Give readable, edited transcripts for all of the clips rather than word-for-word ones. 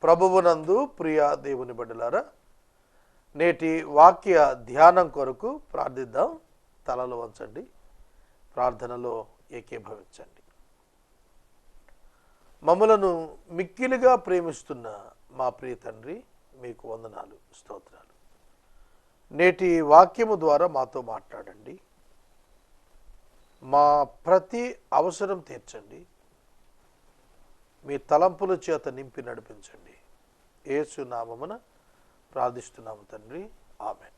ప్రభువునందు ప్రియ దేవుని బిడ్డలారా, నేటి వాక్య ధ్యానం కొరకు ప్రార్థిద్దాం. తలలు వంచండి, ప్రార్థనలో ఏకీభవించండి. మమ్మలను మిక్కిలిగా ప్రేమిస్తున్న మా ప్రియ తండ్రి, మీకు వందనాలు, స్తోత్రాలు. నేటి వాక్యము ద్వారా మాతో మాట్లాడండి. మా ప్రతి అవసరం తీర్చండి. మీ తలంపుల చేత నింపి నడిపించండి. యేసు నామమున ప్రార్థిస్తున్నాము తండ్రి, ఆమేన్.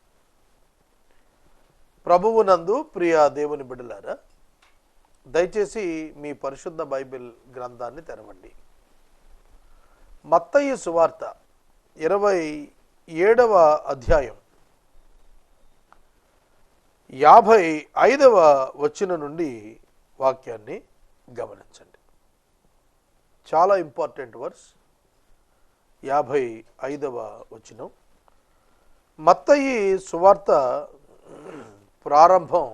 ప్రభువునందు ప్రియ దేవుని బిడ్డలారా, దయచేసి మీ పరిశుద్ధ బైబిల్ గ్రంథాన్ని తెరవండి. మత్తయి సువార్త 27వ అధ్యాయం 55వ వచనం నుండి వాక్యాన్ని గమనించండి. చాలా ఇంపార్టెంట్ వర్స్. 55వ వచనం. మత్తయి సువార్త ప్రారంభం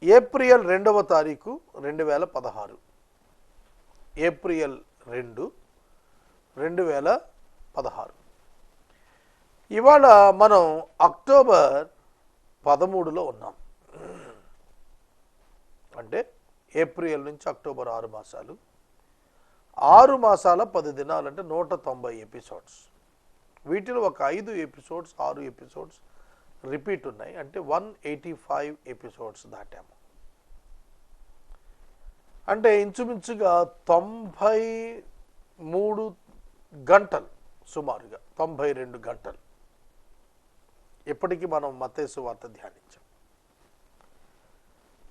ఏప్రిల్ 2వ తారీఖు 2016. ఏప్రిల్ 2, 2016. ఇవాళ మనం అక్టోబర్ 13లో ఉన్నాం. అంటే ఏప్రిల్ నుంచి అక్టోబర్ 6 మాసాలు. 6 మాసాల 10 దినాలు అంటే 190 ఎపిసోడ్స్. వీటిలో ఒక 5 ఎపిసోడ్స్, 6 ఎపిసోడ్స్ రిపీట్ ఉన్నాయి. అంటే 185 ఎపిసోడ్స్ దాటాము. అంటే ఇంచుమించుగా 93 గంటలు, సుమారుగా 92 గంటలు ఇప్పటికీ మనం మత్తయి సువార్త ధ్యానించాం.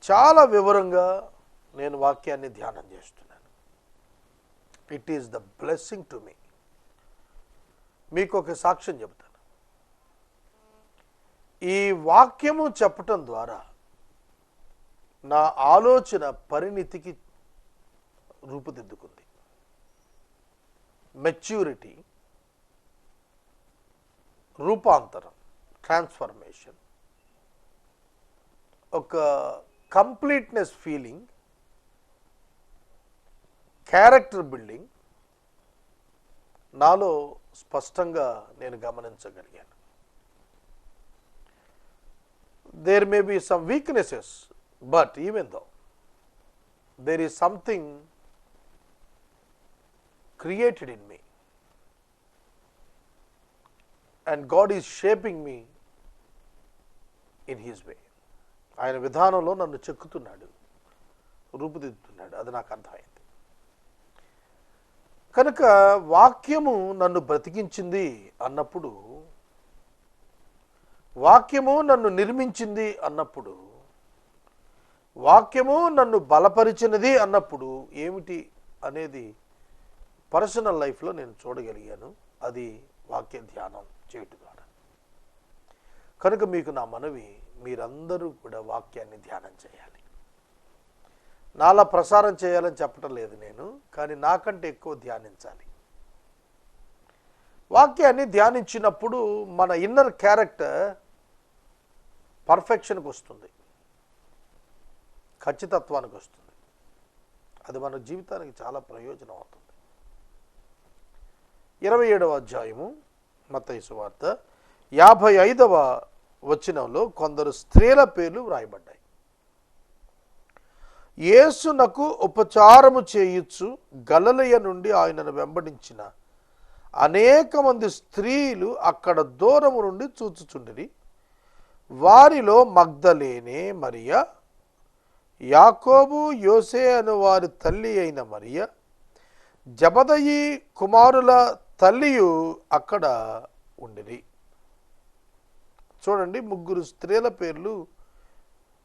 చాలా వివరంగా నేను వాక్యాన్ని ధ్యానం చేస్తున్నాను. It is the blessing to me. మీకు ఒక సాక్ష్యం చెబుతాను. ఈ వాక్యము చెప్పటం ద్వారా నా ఆలోచన పరిణితికి రూపుదిద్దుకుంది. మెచ్యూరిటీ, రూపాంతరం, ట్రాన్స్ఫర్మేషన్, ఒక కంప్లీట్నెస్ ఫీలింగ్, క్యారెక్టర్ బిల్డింగ్ నాలో స్పష్టంగా నేను గమనించగలిగాను. There may be some weaknesses, but even though there is something created in me and God is shaping me in his way. ఆయన విధానంలో నన్ను చెక్కుతున్నాడు, రూపుదిద్దుతున్నాడు. అది నాకు అర్థమైంది. కనుక వాక్యము నన్ను బ్రతికించింది అన్నప్పుడు, వాక్యము నన్ను నిర్మించింది అన్నప్పుడు, వాక్యము నన్ను బలపరిచినది అన్నప్పుడు ఏమిటి అనేది పర్సనల్ లైఫ్లో నేను చూడగలిగాను. అది వాక్య ధ్యానం చేయటం ద్వారా. కనుక మీకు నా మనవి, మీరందరూ కూడా వాక్యాన్ని ధ్యానం చేయాలి. నాలా ప్రసారం చేయాలని చెప్పటం లేదు నేను, కానీ నాకంటే ఎక్కువ ధ్యానించాలి. వాక్యాన్ని ధ్యానించినప్పుడు మన ఇన్నర్ క్యారెక్టర్ పర్ఫెక్షన్కి వస్తుంది, ఖచ్చితత్వానికి వస్తుంది. అది మన జీవితానికి చాలా ప్రయోజనం అవుతుంది. 27వ అధ్యాయము మత్తయి సువార్త 55వ వచనంలో కొందరు స్త్రీల పేర్లు వ్రాయబడ్డాయి. యేసునకు ఉపచారము చేయుచు గలిలయ నుండి ఆయనను వెంబడించిన అనేక మంది స్త్రీలు అక్కడ దూరము నుండి చూచుచుండిరి. వారిలో మగ్దలేనే మరియ, యాకోబు, యోసే అను వారి తల్లి అయిన మరియ, జబదయి కుమారుల తల్లియు అక్కడ ఉండిరి. చూడండి, 3 స్త్రీల పేర్లు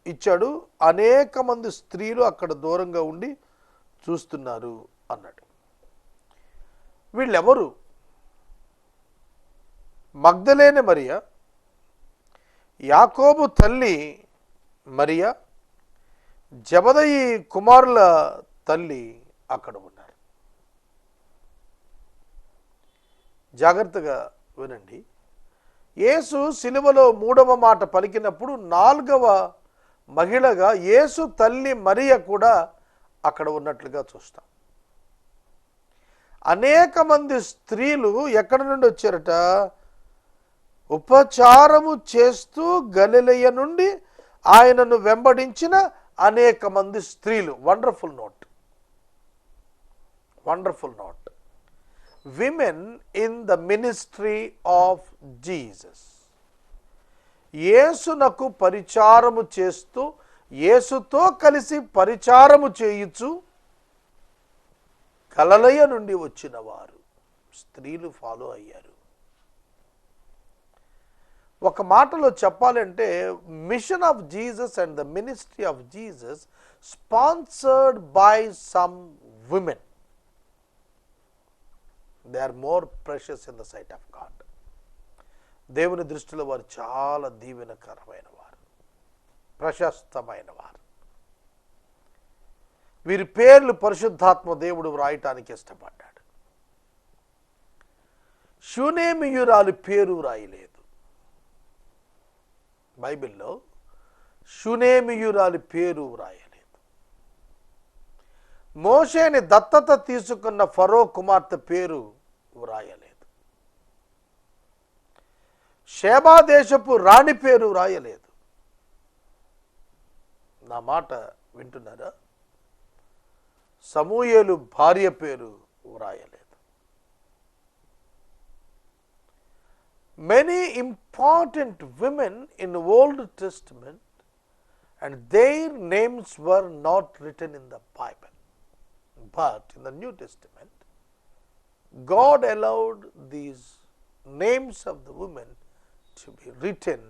ఇచ్చాడు. అనేక మంది స్త్రీలు అక్కడ దూరంగా ఉండి చూస్తున్నారు అన్నాడు. వీళ్ళెవరు? మగ్దలేనే మరియ, యాకోబు తల్లి మరియ, జబదయి కుమారుల తల్లి అక్కడ ఉన్నారు. జాగ్రత్తగా వినండి. యేసు సిలువలో 3వ మాట పలికినప్పుడు 4వ మహిళగా యేసు తల్లి మరియ కూడా అక్కడ ఉన్నట్లుగా చూస్తాం. అనేక మంది స్త్రీలు ఎక్కడి నుండి వచ్చారట? ఉపచారము చేస్తూ గలిలయ నుండి ఆయనను వెంబడించిన అనేక మంది స్త్రీలు. Wonderful note, wonderful note. Women in the ministry of Jesus. యేసునకు పరిచారము చేస్తూ యేసుతో కలిసి పరిచారము చేయుచు గలిలయ నుండి వచ్చిన వారు స్త్రీలు ఫాలో అయ్యారు. ఒక మాటలో చెప్పాలంటే mission of Jesus and the ministry of Jesus sponsored by some women. They are more precious in the sight of God. దేవుని దృష్టిలో వారు చాలా దీవెనకరమైన వారు, ప్రశస్తమైన వారు. వీరి పేర్లు పరిశుద్ధాత్మ దేవుడు వ్రాయటానికి ఇష్టపడ్డాడు. షూనేమియురాలి పేరు వ్రాయలేదు బైబిల్లో. షూనేమియురాలి పేరు వ్రాయలేదు. మోషేని దత్తత తీసుకున్న ఫరో కుమార్తె పేరు వ్రాయలేదు. షేబా దేశపు రాణి పేరు వ్రాయలేదు. నా మాట వింటున్నారా? సమూయేలు భార్య పేరు వ్రాయలేదు. Many important women in the Old Testament and their names were not written in the Bible. But in the New Testament, God allowed these names of the women to be written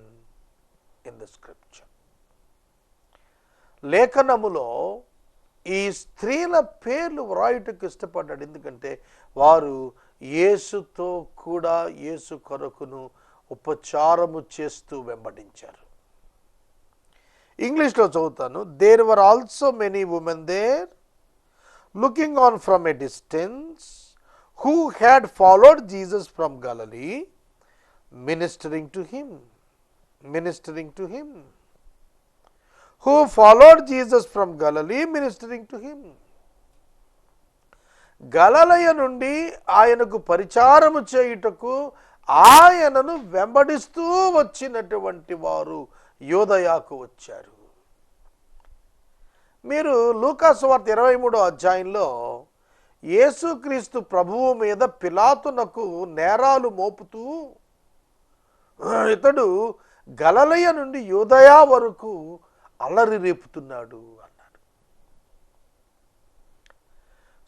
in the scripture. లేఖనములో ఈ స్త్రీల పేర్లు వ్రాయుటకు ఇష్టపడ్డాడు. ఎందుకంటే వారు యేసుతో కూడా యేసు కొరకును ఉపచారము చేస్తూ వెంబడించారు. ఇంగ్లీష్లో చదువుతాను. There were also many women there looking on from a distance who had followed Jesus from Galilee ministering to him. Who followed Jesus from Galilee, ministering to him. గలిలయ నుండి ఆయనకు పరిచారము చేయుటకు ఆయనను వెంబడిస్తూ వచ్చినటువంటి వారు యోదయాకు వచ్చారు. మీరు లూకా సువార్త 23వ అధ్యాయంలో యేసుక్రీస్తు ప్రభువు మీద పిలాతునకు నేరాలు మోపుతూ ఇతడు గలిలయ నుండి యోదయ వరకు అల్లరి రేపుతున్నాడు అన్నాడు.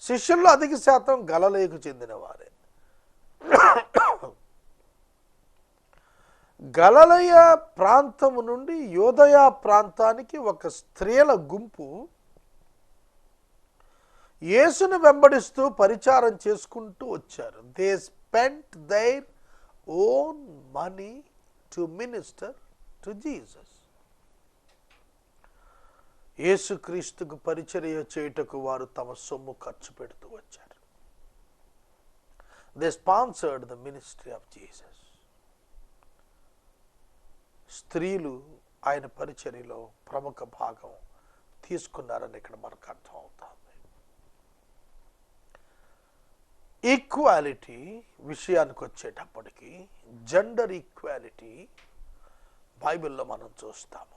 శిష్యుల్లో అధిక శాతం గలిలయకు చెందిన వారే. గలిలయ ప్రాంతము నుండి యోదయ ప్రాంతానికి ఒక స్త్రీల గుంపు యేసును వెంబడిస్తూ పరిచారం చేసుకుంటూ వచ్చారు. They spent their own money to minister to Jesus. యేసుక్రీస్తుకు పరిచర్య చేయుటకు వారు తమ సొమ్ము ఖర్చు పెడుతూ వచ్చారు. They sponsored the ministry of Jesus. స్త్రీలు ఆయన పరిచర్యలో ప్రముఖ భాగం తీసుకున్నారని ఇక్కడ మనకు అర్థం అవుతుంది. ఈక్వాలిటీ విషయానికి వచ్చేటప్పటికి జెండర్ ఈక్వాలిటీ బైబిల్లో మనం చూస్తాము.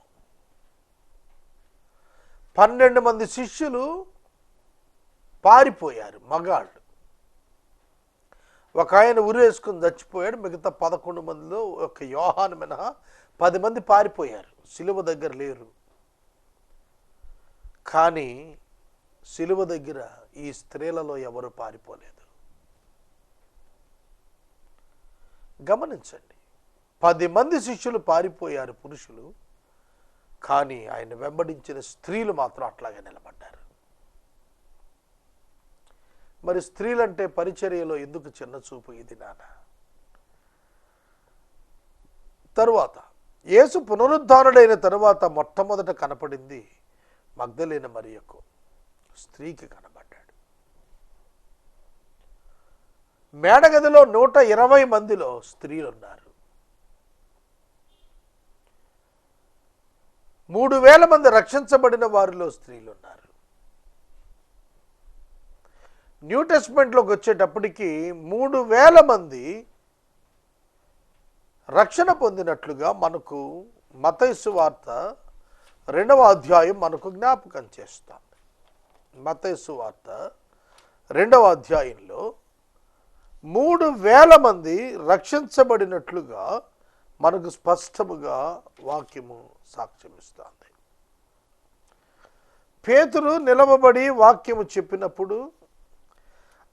12 మంది శిష్యులు పారిపోయారు, మగాళ్ళు. ఒక ఆయన ఉరేసుకుని చచ్చిపోయాడు. మిగతా 11 మందిలో ఒక యోహాను మినహా 10 మంది పారిపోయారు, సిలువ దగ్గర లేరు. కానీ సిలువ దగ్గర ఈ స్త్రీలలో ఎవరు పారిపోలేదు. గమనించండి, 10 మంది శిష్యులు పారిపోయారు పురుషులు, కానీ ఆయన వెంబడించిన స్త్రీలు మాత్రం అట్లాగే నిలబడ్డారు. మరి స్త్రీలంటే పరిచర్యలో ఎందుకు చిన్న చూపు ఇది నాన్న? తరువాత యేసు పునరుద్ధానుడైన తరువాత మొట్టమొదట కనపడింది మగ్దలేన మరియకు, స్త్రీకి కనబడ్డాడు. మేడగదిలో 120 మందిలో స్త్రీలు ఉన్నారు. 3000 మంది రక్షించబడిన వారిలో స్త్రీలు ఉన్నారు. న్యూ టెస్ట్మెంట్లోకి వచ్చేటప్పటికి 3,000 మంది రక్షణ పొందినట్లుగా మనకు మత్తయి సువార్త 2వ అధ్యాయం మనకు జ్ఞాపకం చేస్తుంది. మత్తయి సువార్త 2వ అధ్యాయంలో 3,000 మంది రక్షించబడినట్లుగా మనకు స్పష్టముగా వాక్యము సాక్ష్యమిస్తుంది. పేతురు నిలవబడి వాక్యము చెప్పినప్పుడు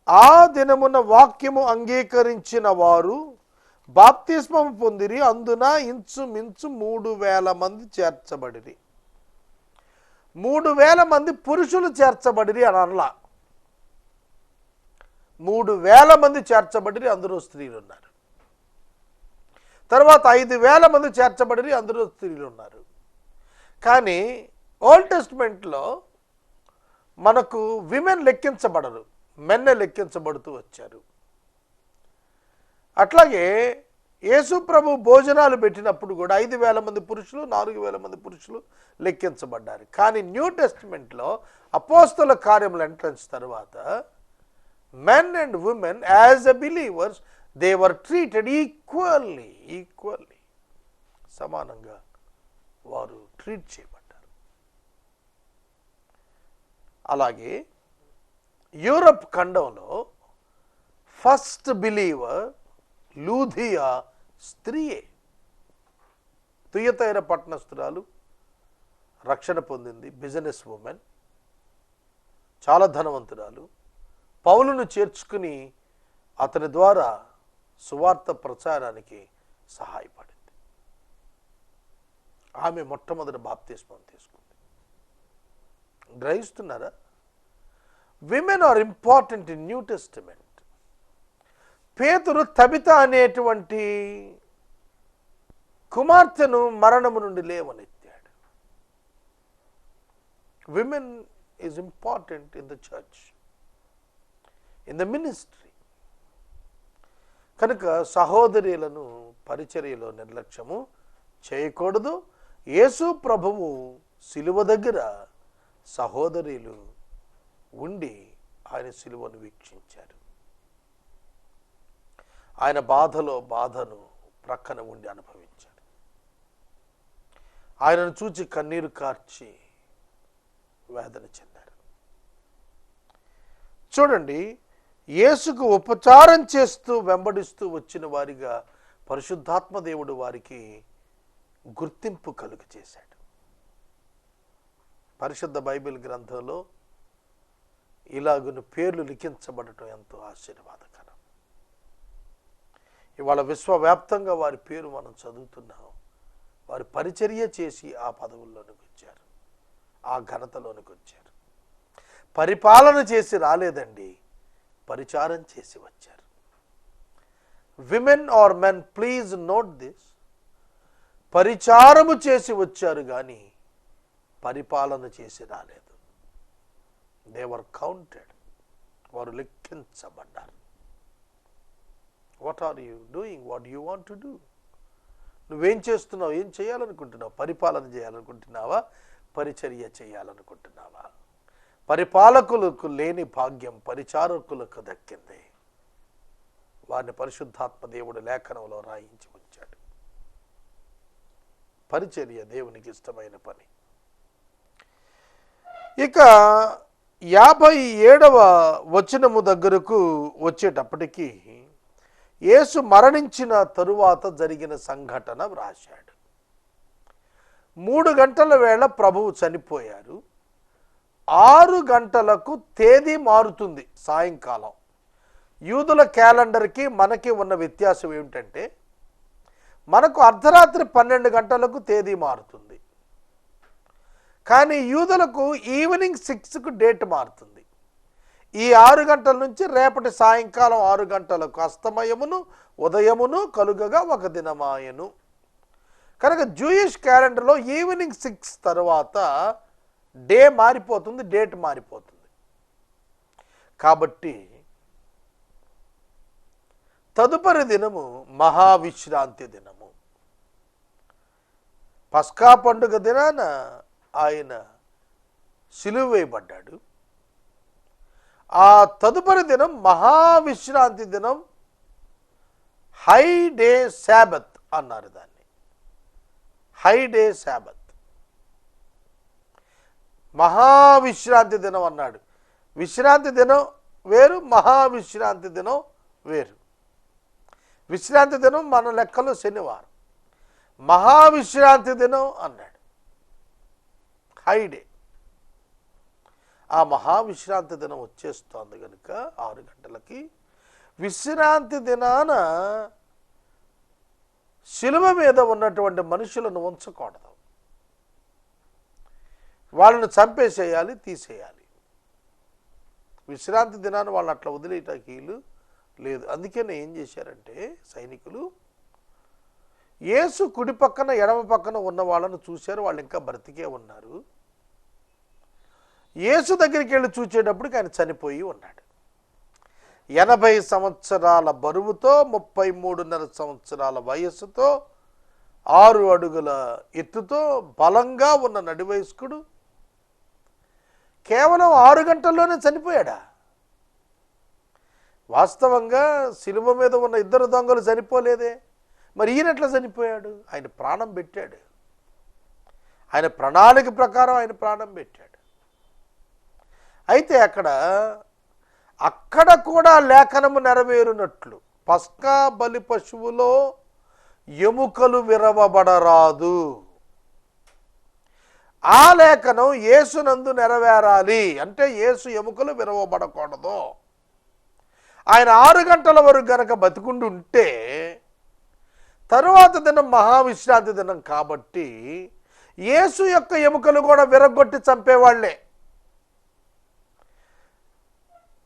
ఆ దినమున వాక్యము అంగీకరించిన వారు బాప్తిస్మము పొందిరి, అందున ఇంచుమించు 3,000 మంది చేర్చబడిరి. 3,000 మంది పురుషులు చేర్చబడిరి అని అనలా. 3,000 మంది చేర్చబడిరి, అందులో స్త్రీలు ఉన్నారు. తర్వాత 5,000 మంది చేర్చబడిరి, అందులో స్త్రీలు ఉన్నారు. కానీ ఓల్డ్ టెస్ట్మెంట్లో మనకు విమెన్ లెక్కించబడరు, మెన్నే లెక్కించబడుతూ వచ్చారు. అట్లాగే యేసు ప్రభు భోజనాలు పెట్టినప్పుడు కూడా 5,000 మంది పురుషులు, 4,000 మంది పురుషులు లెక్కించబడ్డారు. కానీ న్యూ టెస్ట్మెంట్లో అపోస్తల కార్యముల ఎంట్రన్స్ తర్వాత men and women as a believers they were treated equally. సమానంగా వారు ట్రీట్ చేయబడ్డారు. అలాగే యూరప్ ఖండంలో ఫస్ట్ బిలీవర్ లూథియా స్త్రీయే. తుయతైర పట్టణస్థురాలు రక్షణ పొందింది, బిజినెస్ ఉమెన్, చాలా ధనవంతురాలు. పౌలును చేర్చుకుని అతని ద్వారా సువార్త ప్రచారానికి సహాయపడింది. ఆమె మొట్టమొదటి బాప్తిస్మం తీసుకుంది. గ్రహిస్తున్నారా? Women are important in New Testament. పేతురు తబిత అనేటువంటి కుమార్తెను మరణము నుండి లేవనెత్తాడు. Women is important in the church, in the ministry. కనుక సహోదరులను పరిచర్యలో నిర్లక్ష్యము చేయకూడదు. యేసు ప్రభువు సిలువ దగ్గర సహోదరులు ఉండి ఆయన సిలువను వీక్షించారు. ఆయన బాధను ప్రక్కన ఉండి అనుభవించాడు. ఆయనను చూచి కన్నీరు కార్చి వేదన చెందారు. చూడండి, యేసుకు ఉపచారం చేస్తూ వెంబడిస్తూ వచ్చిన వారిగా పరిశుద్ధాత్మ దేవుడు వారికి గుర్తింపు కలుగ చేశాడు. పరిశుద్ధ బైబిల్ గ్రంథంలో ఇలాగున పేర్లు లిఖించబడటం ఎంతో ఆశీర్వాదకరం. ఇవాళ విశ్వవ్యాప్తంగా వారి పేరు మనం చదువుతున్నాం. వారి పరిచర్య చేసి ఆ పదవుల్లోనికి వచ్చారు, ఆ ఘనతలోనికి వచ్చారు. పరిపాలన చేసి రాలేదండి, పరిచారం చేసి వచ్చారు. Women or men, please note this. పరిచారము చేసి వచ్చారు కానీ పరిపాలన చేసి రాలేదు. దే వర్ కౌంటెడ్, వారు లెక్కించబడ్డారు. What are you doing? What you want to do? నువ్వేం చేస్తున్నావు? ఏం చేయాలనుకుంటున్నావు? పరిపాలన చేయాలనుకుంటున్నావా? పరిచర్య చేయాలనుకుంటున్నావా? పరిపాలకులకు లేని భాగ్యం పరిచారకులకు దక్కింది. వారిని పరిశుద్ధాత్మ దేవుడు లేఖనంలో రాయించి ఉంచాడు. పరిచర్య దేవునికి ఇష్టమైన పని. ఇక 57వ వచనము దగ్గరకు వచ్చేటప్పటికి యేసు మరణించిన తరువాత జరిగిన సంఘటన వ్రాశాడు. 3 గంటల వేళ ప్రభువు చనిపోయారు. 6 గంటలకు తేదీ మారుతుంది సాయంకాలం. యూదుల క్యాలెండర్కి మనకి ఉన్న వ్యత్యాసం ఏమిటంటే, మనకు అర్ధరాత్రి 12 గంటలకు తేదీ మారుతుంది, కానీ యూదులకు ఈవినింగ్ 6కు డేట్ మారుతుంది. ఈ 6 గంటల నుంచి రేపటి సాయంకాలం 6 గంటలకు అస్తమయమును ఉదయమును కలుగగా ఒక దినమాయను. కనుక జూయిష్ క్యాలెండర్లో ఈవినింగ్ 6 తర్వాత డే మారిపోతుంది, డేట్ మారిపోతుంది. కాబట్టి తదుపరి దినము మహావిశ్రాంతి దినము. పస్కా పండుగ దినాన ఆయన సిలువ వేయబడ్డాడు. ఆ తదుపరి దినం మహావిశ్రాంతి దినం, హై డే శాబత్ అన్నారు దాన్ని. హై డే శాబత్, మహావిశ్రాంతి దినం అన్నాడు. విశ్రాంతి దినం వేరు, మహావిశ్రాంతి దినం వేరు. విశ్రాంతి దినం మన లెక్కలో శనివారం, మహావిశ్రాంతి దినం అన్నాడు హై డే. ఆ మహావిశ్రాంతి దినం వచ్చేస్తోంది కనుక 6 గంటలకి విశ్రాంతి దినాన శిలువ మీద ఉన్నటువంటి మనుషులను ఉంచకూడదు, వాళ్ళను చంపేసేయాలి, తీసేయాలి. విశ్రాంతి దినాన్ని వాళ్ళు అట్లా వదిలేయటానికి వీలు లేదు. అందుకనే ఏం చేశారంటే సైనికులు యేసు కుడి పక్కన ఎడమ పక్కన ఉన్న వాళ్ళను చూశారు, వాళ్ళు ఇంకా బ్రతికే ఉన్నారు. యేసు దగ్గరికి వెళ్ళి చూచేటప్పటికి ఆయన చనిపోయి ఉన్నాడు. 80 సంవత్సరాల బరువుతో, 33.5 సంవత్సరాల వయస్సుతో, 6 అడుగుల ఎత్తుతో బలంగా ఉన్న నడివయస్కుడు కేవలం 6 గంటల్లోనే చనిపోయాడా? వాస్తవంగా శిలువ మీద ఉన్న 2 దొంగలు చనిపోలేదే, మరి ఈయన ఎట్లా చనిపోయాడు? ఆయన ప్రాణం పెట్టాడు, ఆయన ప్రణాళిక ప్రకారం ఆయన ప్రాణం పెట్టాడు. అయితే అక్కడ కూడా లేఖనము నెరవేరునట్లు పస్కా బలి పశువులో ఎముకలు విరవబడరాదు. ఆ లేఖనం యేసునందు నెరవేరాలి అంటే యేసు ఎముకలు విరవబడకూడదు. ఆయన 6 గంటల వరకు గనక బతికుండి ఉంటే తరువాత దినం మహావిశ్రాంతి దినం కాబట్టి యేసు యొక్క ఎముకలు కూడా విరగొట్టి చంపేవాళ్లే.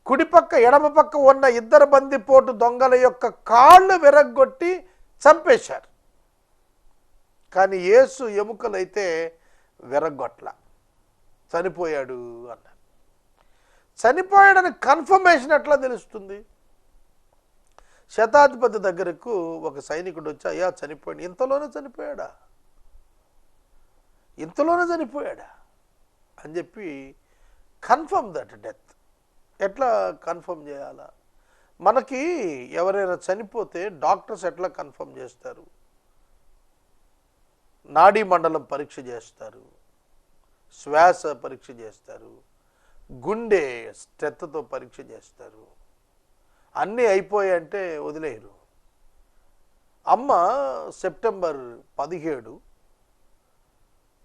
కుడిపక్క ఎడమ పక్క ఉన్న 2 బందిపోటు దొంగల యొక్క కాళ్ళు విరగొట్టి చంపేశారు. కానీ యేసు ఎముకలైతే విరగొట్ల, చనిపోయాడు అన్నారు. చనిపోయాడని కన్ఫర్మేషన్ ఎట్లా తెలుస్తుంది? శతాధిపతి దగ్గరకు ఒక సైనికుడు వచ్చి, అయ్యా చనిపోయాడు. ఇంతలోనే చనిపోయాడా అని చెప్పి కన్ఫర్మ్ దట్ డెత్. ఎట్లా కన్ఫర్మ్ చేయాలా? మనకి ఎవరైనా చనిపోతే డాక్టర్స్ ఎట్లా కన్ఫర్మ్ చేస్తారు? నాడీ మండలం పరీక్ష చేస్తారు, శ్వాస పరీక్ష చేస్తారు, గుండె స్టెత్తో పరీక్ష చేస్తారు. అన్నీ అయిపోయాయంటే వదిలేయరు. అమ్మ సెప్టెంబర్ 17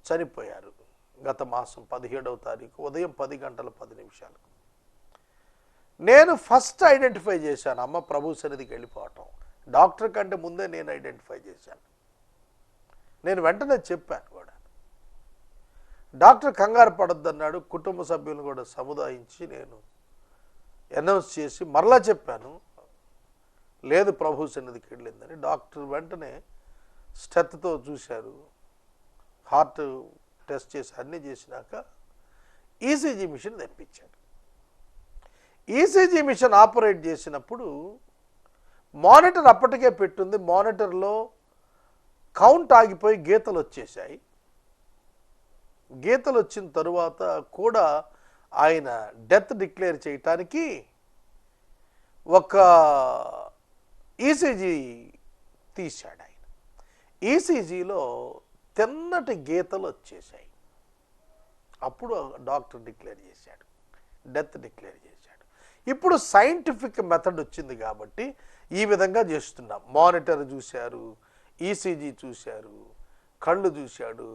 చనిపోయారు. గత మాసం 17వ తారీఖు ఉదయం 10 గంటల 10 నిమిషాలకు. నేను ఫస్ట్ ఐడెంటిఫై చేశాను అమ్మ ప్రభు సన్నిధికి వెళ్ళిపోవటం. డాక్టర్ కంటే ముందే నేను ఐడెంటిఫై చేశాను. నేను వెంటనే చెప్పాను కూడా. డాక్టర్ కంగారు పడొద్దన్నాడు. కుటుంబ సభ్యులను కూడా సముదాయించి నేను అనౌన్స్ చేసి మరలా చెప్పాను, లేదు ప్రభు సన్నిధికి వెళ్ళిందని. డాక్టర్ వెంటనే స్టెత్తో చూశారు, హార్ట్ టెస్ట్ చేసి అన్నీ చేసినాక ఈసీజీ మిషన్ తెప్పించాడు. ఈసీజీ మిషన్ ఆపరేట్ చేసినప్పుడు మానిటర్ అప్పటికే పెట్టుంది. మానిటర్లో కౌంట్ ఆగిపోయి గీతలు వచ్చేసాయి. గీతలు వచ్చిన తరువాత కూడా ఆయన డెత్ డిక్లేర్ చేయటానికి ఒక ఈసీజీ తీశాడు ఆయన. ఈసీజీలో తెల్లటి గీతలు వచ్చేసాయి. అప్పుడు డాక్టర్ డిక్లేర్ చేశాడు, డెత్ డిక్లేర్ చేశాడు. ఇప్పుడు సైంటిఫిక్ మెథడ్ వచ్చింది కాబట్టి ఈ విధంగా చేస్తున్నాం. మానిటర్ చూశారు, ఈసీజీ చూశారు, కళ్ళు చూశాడు,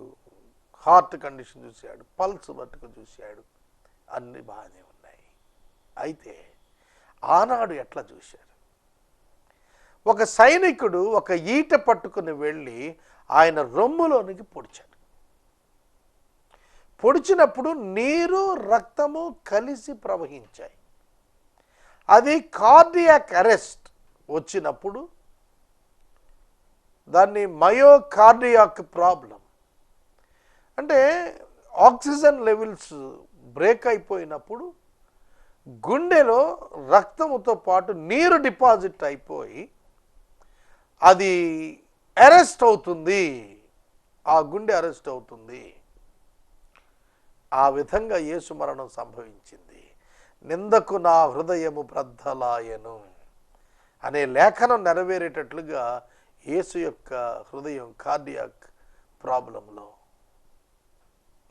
హార్ట్ కండిషన్ చూశాడు, పల్స్ బట్టుకు చూశాడు, అన్నీ బాగానే ఉన్నాయి. అయితే ఆనాడు ఎట్లా చూశారు? ఒక సైనికుడు ఒక ఈట పట్టుకుని వెళ్ళి ఆయన రొమ్ములోనికి పొడిచాడు. పొడిచినప్పుడు నీరు రక్తము కలిసి ప్రవహించాయి. అది కార్డియాక్ అరెస్ట్ వచ్చినప్పుడు దాన్ని మయోకార్డియాక్ ప్రాబ్లం అంటే ఆక్సిజన్ లెవెల్స్ బ్రేక్ అయిపోయినప్పుడు గుండెలో రక్తముతో పాటు నీరు డిపాజిట్ అయిపోయి అది అరెస్ట్ అవుతుంది, ఆ గుండె అరెస్ట్ అవుతుంది. ఆ విధంగా యేసు మరణం సంభవించింది. నిందకు నా హృదయము బ్రద్దలాయను అనే లేఖనం నెరవేరేటట్లుగా యేసు యొక్క హృదయం కార్డియాక్ ప్రాబ్లంలో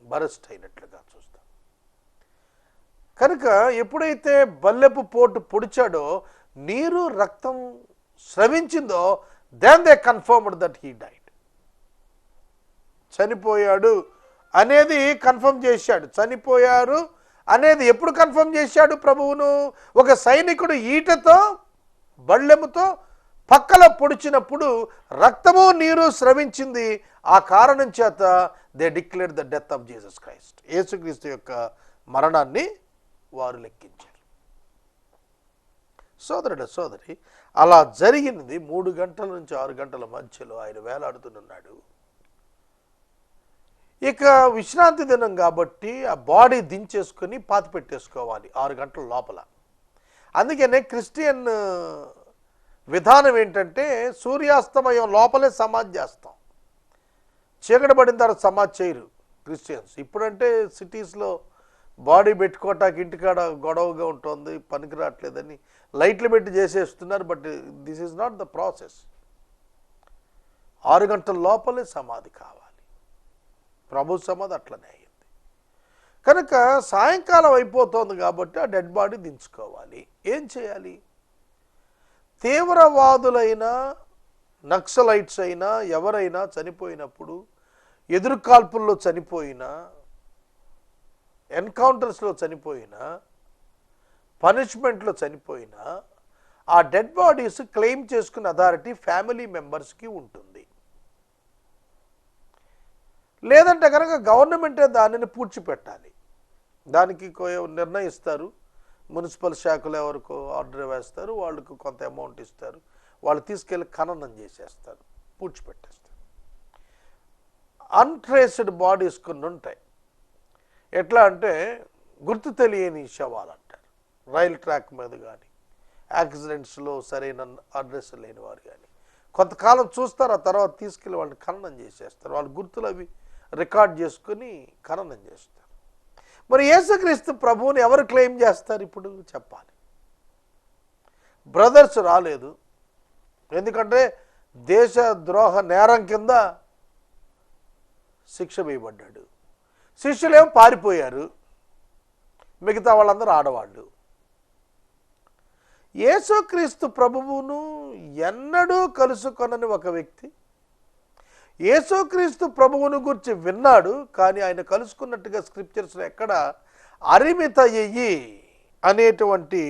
బరస్ట్ అయినట్లుగా చూస్తాం. కనుక ఎప్పుడైతే బల్లెపు పోటు పొడిచాడో, నీరు రక్తం స్రవించిందో, then they confirmed that he died. చనిపోయాడు అనేది కన్ఫర్మ్ చేశాడు. చనిపోయారు అనేది ఎప్పుడు కన్ఫర్మ్ చేశాడు ప్రభువును? ఒక సైనికుడు ఈటతో బళ్ళెముతో పక్కల పొడిచినప్పుడు రక్తము నీరు స్రవించింది. ఆ కారణం చేత they declare the death of Jesus Christ. యేసుక్రీస్తు యొక్క మరణాన్ని వారు లెక్కించారు. సోదరుడు సోదరి, అలా జరిగినది 3 గంటల నుంచి 6 గంటల మధ్యలో ఆయన వేలాడుతున్నాడు. ఇక విశ్రాంతి దినం కాబట్టి ఆ బాడీ దించేసుకొని పాతి పెట్టేసుకోవాలి 6 గంటల లోపల. అందుకనే క్రిస్టియన్ విధానం ఏంటంటే సూర్యాస్తమయం లోపలే సమాధి చేస్తాం. చీకటి పడిన తర్వాత సమాధి చేయరు క్రిస్టియన్స్. ఇప్పుడంటే సిటీస్లో బాడీ పెట్టుకోవటానికి ఇంటికాడ గొడవగా ఉంటుంది, పనికి రావట్లేదని లైట్లు పెట్టి చేసేస్తున్నారు. But this is not the process. 6 గంటల లోపలే సమాధి కావాలి. ప్రభు సమాధి అట్లనే అయింది. కనుక సాయంకాలం అయిపోతుంది కాబట్టి ఆ డెడ్ బాడీ దించుకోవాలి. ఏం చేయాలి? తీవ్రవాదులైనా నక్సలైట్స్ అయినా ఎవరైనా చనిపోయినప్పుడు, ఎదురుకాల్పుల్లో చనిపోయినా, ఎన్కౌంటర్స్లో చనిపోయినా, పనిష్మెంట్లో చనిపోయినా, ఆ డెడ్ బాడీస్ క్లెయిమ్ చేసుకునే అథారిటీ ఫ్యామిలీ మెంబర్స్కి ఉంటుంది. లేదంటే కనుక గవర్నమెంటే దానిని పూడ్చిపెట్టాలి. దానికి నిర్ణయిస్తారు. మున్సిపల్ శాఖలు ఎవరికో ఆర్డర్ వేస్తారు, వాళ్ళకు కొంత అమౌంట్ ఇస్తారు, వాళ్ళు తీసుకెళ్ళి ఖననం చేసేస్తారు, పూడ్చిపెట్టేస్తారు. అన్ట్రేస్డ్ బాడీస్ కొన్ని ఉంటాయి. ఎట్లా అంటే గుర్తు తెలియని శవాలు అంటారు. రైల్ ట్రాక్ మీద కానీ, యాక్సిడెంట్స్లో సరైన అడ్రస్ లేని వారు కానీ కొంతకాలం చూస్తారు, ఆ తర్వాత తీసుకెళ్ళి వాళ్ళని ఖననం చేసేస్తారు. వాళ్ళ గుర్తులు అవి రికార్డ్ చేసుకుని ఖననం చేస్తారు. మరి యేసుక్రీస్తు ప్రభువుని ఎవరు క్లెయిమ్ చేస్తారు? ఇప్పుడు చెప్పాలి. బ్రదర్స్ రాలేదు, ఎందుకంటే దేశద్రోహ నేరం కింద శిక్ష వేయబడ్డాడు. శిష్యులేమో పారిపోయారు, మిగతా వాళ్ళందరూ ఆడవాళ్ళు. యేసుక్రీస్తు ప్రభువును ఎన్నడూ కలుసుకొనని ఒక వ్యక్తి యేసుక్రీస్తు ప్రభువును గురించి విన్నాడు, కానీ ఆయన కలుసుకున్నట్టుగా స్క్రిప్చర్స్లో ఎక్కడ అరిమితయి అనేటువంటి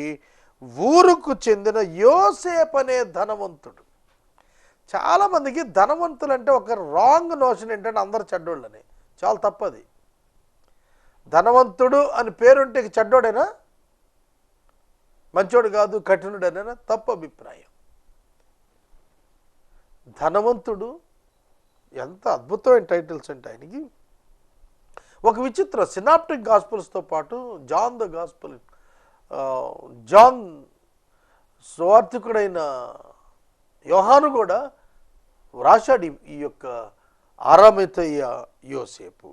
ఊరుకు చెందిన యోసేపు అనే ధనవంతుడు. చాలామందికి ధనవంతులు అంటే ఒక రాంగ్ నోషన్ ఏంటంటే అందరు చెడ్డోళ్ళని. చాలా తప్పది. ధనవంతుడు అని పేరుంటే చెడ్డోడేనా? మంచోడు కాదు, కఠినుడేనా? తప్పు అభిప్రాయం. ధనవంతుడు ఎంత అద్భుతమైన టైటిల్స్ అంటే ఆయనకి. ఒక విచిత్ర సినాప్టిక్ గాస్పుల్స్తో పాటు జాన్ సువార్తికుడైన యోహాను కూడా వ్రాశాడు ఈ యొక్క అరమతయ్య యోసేపు.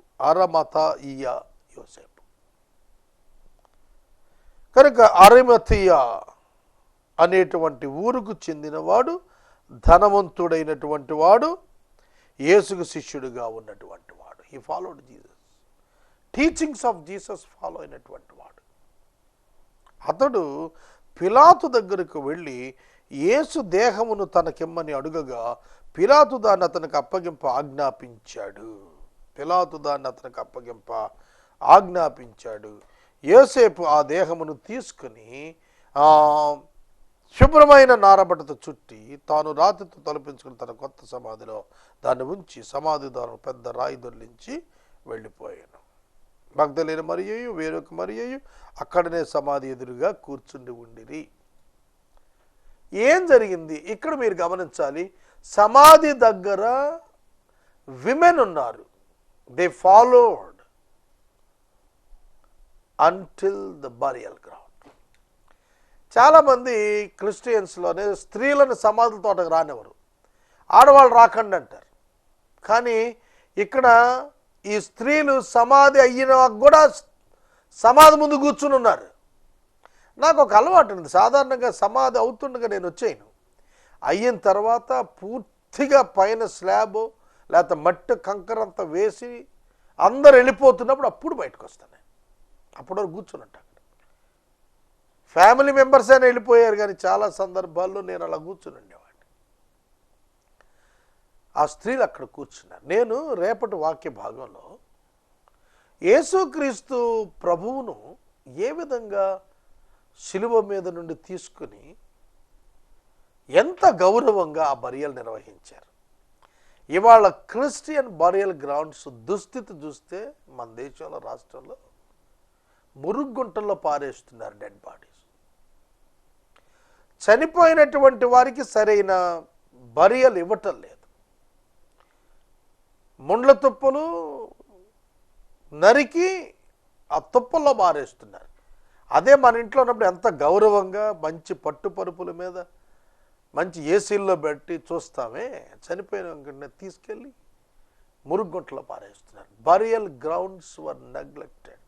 కనుక అరమతయ్య అనేటువంటి ఊరుకు చెందినవాడు, ధనవంతుడైనటువంటి వాడు, యేసుకు శిష్యుడిగా ఉన్నటువంటి వాడు. He followed Jesus, teachings of Jesus follow అయినటువంటి వాడు. అతడు పిలాతు దగ్గరకు వెళ్ళి యేసు దేహమును తనకిమ్మని అడుగగా పిలాతు దాన్ని అతనికి అప్పగింప యోసేపు ఆ దేహమును తీసుకుని శుభ్రమైన నారబట్టతో చుట్టి తాను రాతితో తలపించుకుని తన కొత్త సమాధిలో దాన్ని ఉంచి సమాధి ద్వారా పెద్ద రాయి దొర్లించి వెళ్ళిపోయాను. మగ్దలేని మరియయు వేరొక మరియయు అక్కడనే సమాధి ఎదురుగా కూర్చుండి ఉండిరి. ఏం జరిగింది ఇక్కడ మీరు గమనించాలి. సమాధి దగ్గర విమెన్ ఉన్నారు. They followed until the burial ground. చాలామంది క్రిస్టియన్స్లోనే స్త్రీలను సమాధుల తోటకు రానివ్వరు, ఆడవాళ్ళు రాకండి అంటారు. కానీ ఇక్కడ ఈ స్త్రీలు సమాధి అయినా కూడా సమాధి ముందు కూర్చుని ఉన్నారు. నాకు ఒక అలవాటు ఉంది, సాధారణంగా సమాధి అవుతుండగా నేను వచ్చేయను. అయిన తర్వాత పూర్తిగా పైన స్లాబ్ లేకపోతే మట్టి కంకరంతా వేసి అందరు వెళ్ళిపోతున్నప్పుడు అప్పుడు బయటకు వస్తాను. అప్పటి వరకు కూర్చున్నట్టు అక్కడ ఫ్యామిలీ మెంబర్స్ అయినా వెళ్ళిపోయారు, కానీ చాలా సందర్భాల్లో నేను అలా కూర్చుని ఉండేవాడిని. ఆ స్త్రీలు అక్కడ కూర్చున్నారు. నేను రేపటి వాక్య భాగంలో యేసుక్రీస్తు ప్రభువును ఏ విధంగా శిలువ మీద నుండి తీసుకుని ఎంత గౌరవంగా ఆ బరియలు నిర్వహించారు. ఇవాళ క్రిస్టియన్ బరియల్ గ్రౌండ్స్ దుస్థితి చూస్తే మన దేశంలో, రాష్ట్రంలో మురుగుంటల్లో పారేస్తున్నారు డెడ్ బాడీస్. చనిపోయినటువంటి వారికి సరైన బరియలు ఇవ్వటం లేదు. ముండ్ల తుప్పలు నరికి ఆ తుప్పల్లో పారేస్తున్నారు. అదే మన ఇంట్లో ఉన్నప్పుడు ఎంత గౌరవంగా మంచి పట్టు పరుపుల మీద మంచి ఏసీల్లో పెట్టి చూస్తామే, చనిపోయిన తీసుకెళ్ళి మురుగుంటలో పారేస్తున్నారు. బరియల్ గ్రౌండ్స్ వర్ నెగ్లెక్టెడ్.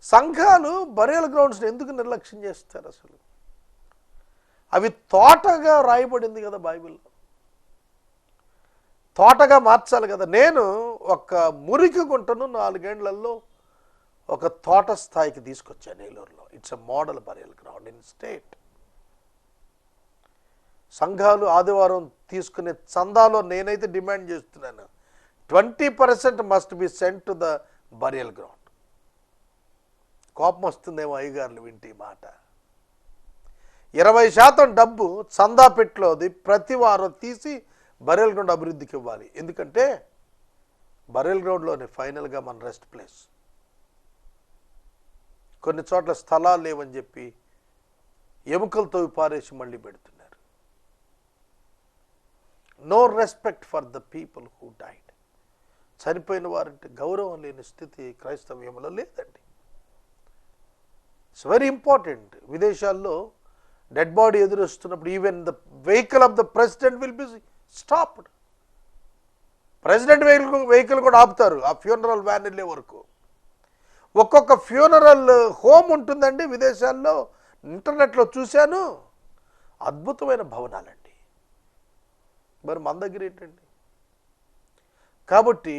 సంఘాలు బరియల్ గ్రౌండ్స్ని ఎందుకు నిర్లక్ష్యం చేస్తారు? అసలు అవి తోటగా రాయబడింది కదా బైబిల్లో, తోటగా మార్చాలి కదా. నేను ఒక మురికి గుంటను 4 ఏళ్లలో ఒక తోట స్థాయికి తీసుకొచ్చాను ఏలూరులో. It's a model burial ground in state. సంఘాలు ఆదివారం తీసుకునే చందాలో నేనైతే డిమాండ్ చేస్తున్నాను, 20% must be sent to the burial ground. కోపం వస్తుందేమో అయ్యగారులు వింటే ఈ మాట. 20% డబ్బు చందా పెట్టులోది ప్రతి వారం తీసి బరియల్ గ్రౌండ్ అభివృద్ధికి ఇవ్వాలి. ఎందుకంటే బరియల్ గ్రౌండ్లోనే ఫైనల్గా మన రెస్ట్ ప్లేస్. కొన్ని చోట్ల స్థలాలు లేవని చెప్పి ఎముకలతో పారేసి మళ్ళీ పెడుతున్నారు. No respect for the people who died. చనిపోయిన వారంటే గౌరవం లేని స్థితి క్రైస్తవ్యంలో లేదండి. It's very important. విదేశాల్లో డెడ్ బాడీ ఎదురొస్తున్నప్పుడు even the vehicle of the president will be stopped. President vehicle కూడా ఆపుతారు ఆ ఫ్యూనరల్ వ్యాన్ వెళ్ళే వరకు. ఒక్కొక్క ఫ్యూనరల్ హోమ్ ఉంటుందండి విదేశాల్లో, ఇంటర్నెట్లో చూశాను. అద్భుతమైన భవనాలండి. మరి మన దగ్గర ఏంటండి? కాబట్టి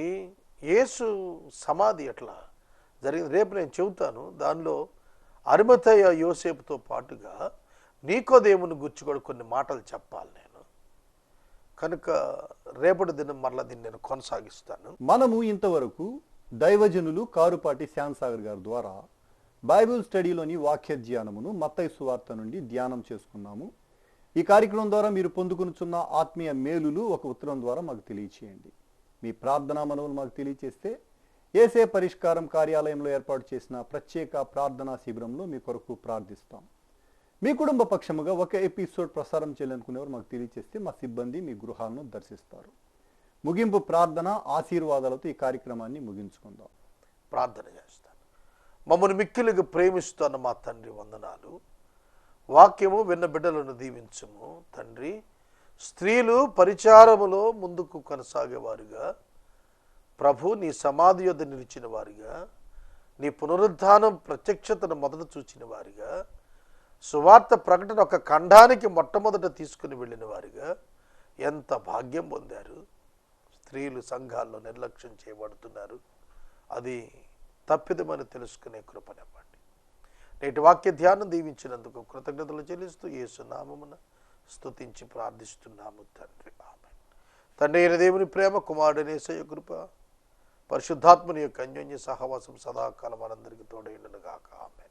యేసు సమాధి ఎట్లా జరిగింది రేపు నేను చెబుతాను. దానిలో అరిమతయ యోసేపుతో పాటుగా నీకోదేముని గురించి కూడా కొన్ని మాటలు చెప్పాలి నేను. కనుక రేపటి దినం మరలా దీన్ని నేను కొనసాగిస్తాను. మనము ఇంతవరకు దైవజనులు కారుపాటి శ్యామ్సాగర్ గారి ద్వారా బైబిల్ స్టడీలోని వాక్య ధ్యానమును మత్తయి సువార్త నుండి ధ్యానం చేసుకున్నాము. ఈ కార్యక్రమం ద్వారా మీరు పొందుకునుచున్న ఆత్మీయ మేలులు ఒక ఉత్తరం ద్వారా మాకు తెలియచేయండి. మీ ప్రార్థనా మనవులు మాకు తెలియచేస్తే ఏసే పరిష్కారం కార్యాలయంలో ఏర్పాటు చేసిన ప్రత్యేక ప్రార్థనా శిబిరంలో మీ కొరకు ప్రార్థిస్తాం. మీ కుటుంబ పక్షముగా ఒక ఎపిసోడ్ ప్రసారం చేయాలనుకునేవారు మాకు తెలియచేస్తే మా సిబ్బంది మీ గృహాలను దర్శిస్తారు. ముగింపు ప్రార్థన ఆశీర్వాదాలతో ఈ కార్యక్రమాన్ని ముగించుకుందాం. ప్రార్థన చేస్తాను. మమ్మల్ని మిక్కిలిగా ప్రేమిస్తున్న మా తండ్రి వందనాలు. వాక్యము విన్న బిడ్డలను దీవించుము తండ్రి. స్త్రీలు పరిచారములో ముందుకు కొనసాగేవారుగా, ప్రభు నీ సమాధి యొద్ద నిలిచిన వారిగా, నీ పునరుద్ధానం ప్రత్యక్షతను మొదట చూచిన వారిగా, సువార్త ప్రకటన ఒక ఖండానికి మొట్టమొదట తీసుకుని వెళ్ళిన వారిగా ఎంత భాగ్యం పొందారు. స్త్రీలు సంఘాల్లో నిర్లక్ష్యం చేయబడుతున్నారు. అది తప్పిదమని తెలుసుకునే కృపనివ్వండి. నేటి వాక్య ధ్యానం దీవించినందుకు కృతజ్ఞతలు చెల్లిస్తూ యేసు నామమున స్తుతించి ప్రార్థిస్తున్నాము తండ్రి. ఆమేన్. తండ్రి అయిన దేవుని ప్రేమ, కుమారుడైన యేసయ్య కృప, పరిశుద్ధాత్మని యొక్క అన్యోన్య సహవాసం సదాకాలం మనందరికీ తోడైండును గాక. ఆమేన్.